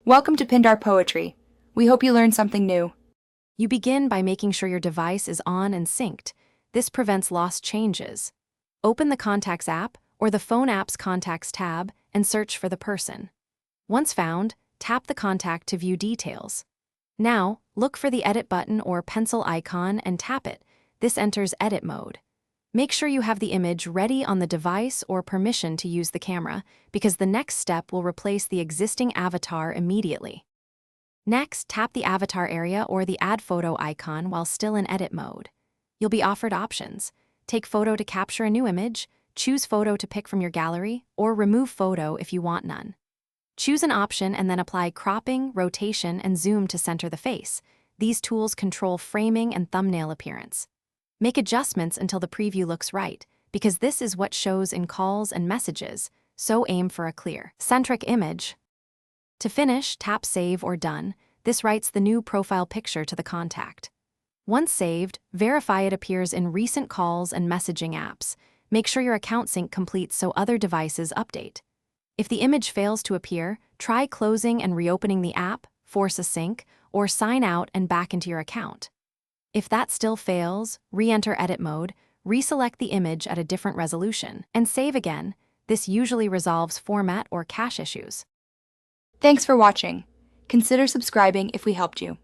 Welcome to Pindar Poetry. We hope you learned something new. You begin by making sure your device is on and synced. This prevents lost changes. Open the Contacts app or the phone app's Contacts tab and search for the person. Once found, tap the contact to view details. Now, look for the Edit button or pencil icon and tap it. This enters Edit mode. Make sure you have the image ready on the device or permission to use the camera, because the next step will replace the existing avatar immediately. Next, tap the avatar area or the Add Photo icon while still in edit mode. You'll be offered options. Take photo to capture a new image, choose photo to pick from your gallery, or remove photo if you want none. Choose an option and then apply cropping, rotation, and zoom to center the face. These tools control framing and thumbnail appearance. Make adjustments until the preview looks right, because this is what shows in calls and messages, so aim for a clear, centric image. To finish, tap Save or Done. This writes the new profile picture to the contact. Once saved, verify it appears in recent calls and messaging apps. Make sure your account sync completes so other devices update. If the image fails to appear, try closing and reopening the app, force a sync, or sign out and back into your account. If that still fails, re-enter edit mode, reselect the image at a different resolution, and save again. This usually resolves format or cache issues. Thanks for watching. Consider subscribing if we helped you.